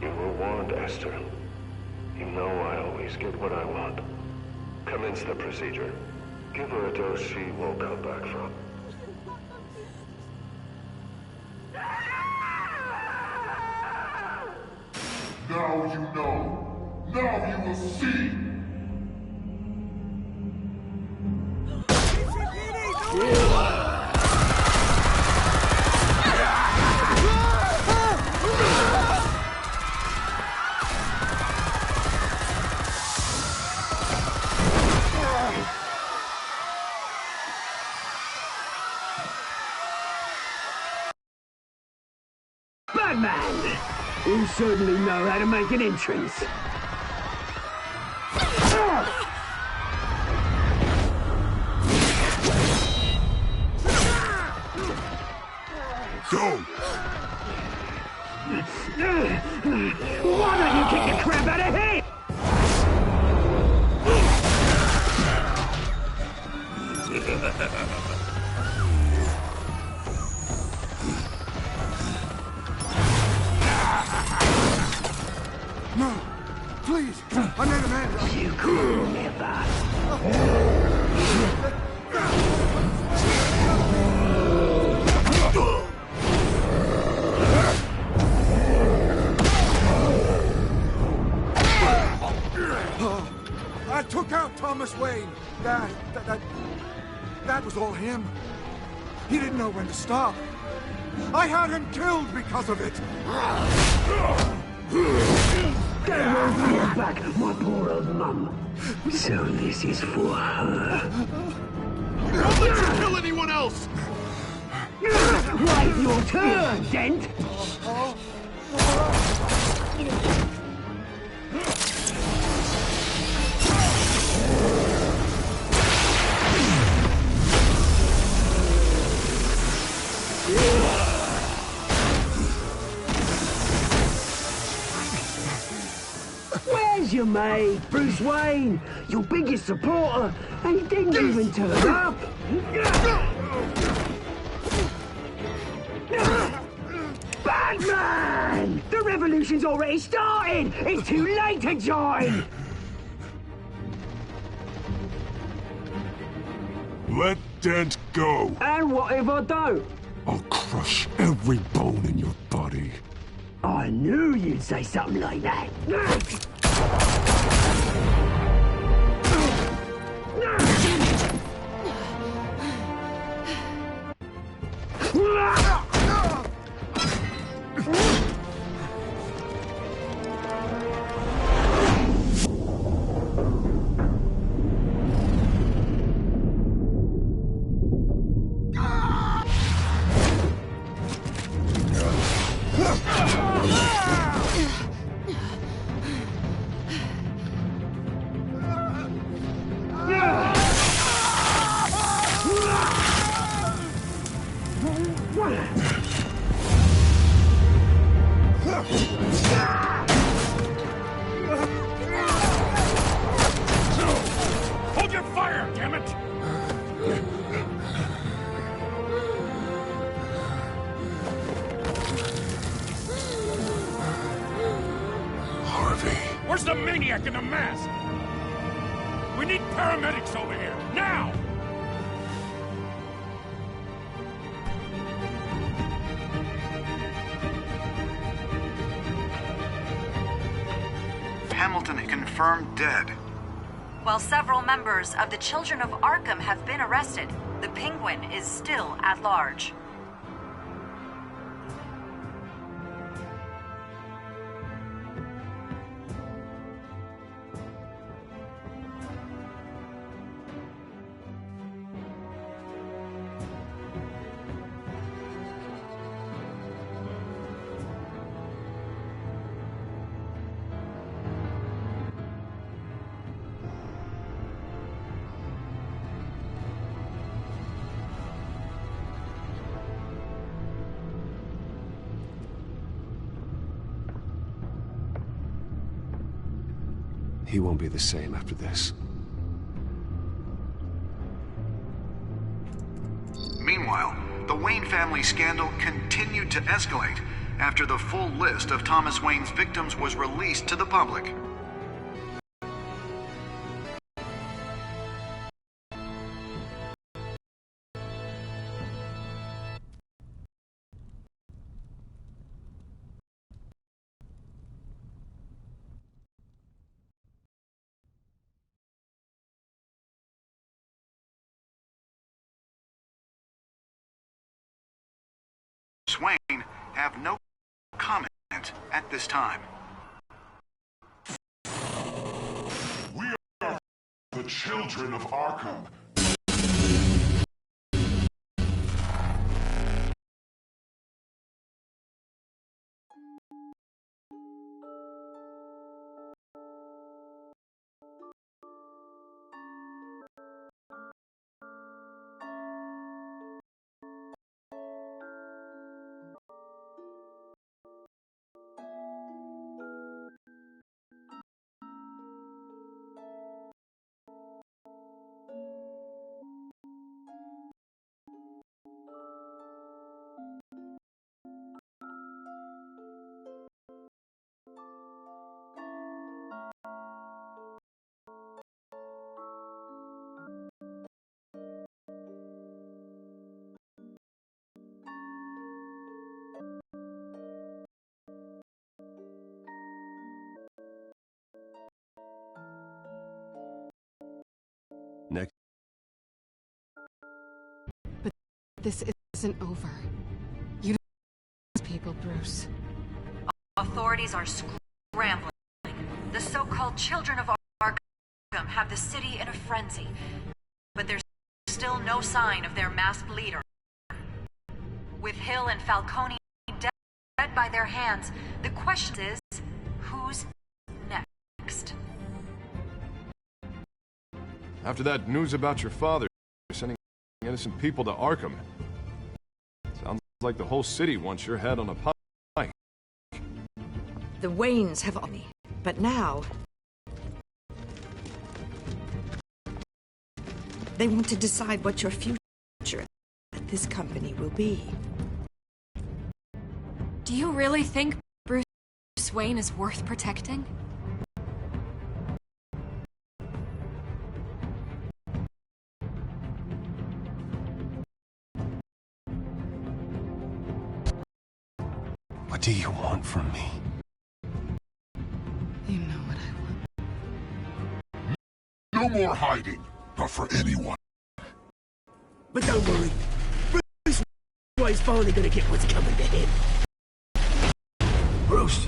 You were warned, Esther. You know I always get what I want. Commence the procedure. Give her a dose she won't come back from. Now you know. Now you will see. You certainly know how to make an entrance. Go! Why don't you kick the crap out of him? No! Please! I made a man! You could never! I took out Thomas Wayne. That was all him. He didn't know when to stop. I had him killed because of it. That won't bring back my poor old mum. So this is for her. Don't let you kill anyone else! Right, your turn, Dent! Where's your mate, Bruce Wayne? Your biggest supporter, and he didn't even turn up. Batman! The revolution's already started! It's too late to join! Let Dent go. And what if I don't? I'll crush every bone in your body. I knew you'd say something like that. Hold your fire, damn it! Harvey. Where's the maniac in the mask? We need paramedics over here, now! Hamilton confirmed dead. While several members of the Children of Arkham have been arrested, the Penguin is still at large. He won't be the same after this. Meanwhile, the Wayne family scandal continued to escalate after the full list of Thomas Wayne's victims was released to the public. Wayne have no comment at this time. We are the children of Arkham. this isn't over. You don't people, Bruce. Authorities are scrambling. The so-called children of Arkham have the city in a frenzy, but there's still no sign of their masked leader. With Hill and Falcone dead by their hands, the question is, who's next? After that news about your father sending innocent people to Arkham, sounds like the whole city wants your head on a pike. The Waynes have me, but now they want to decide what your future at this company will be. Do you really think Bruce Wayne is worth protecting? What do you want from me? You know what I want. No more hiding, not for anyone. But don't worry, Bruce Wayne's finally gonna get what's coming to him. Bruce!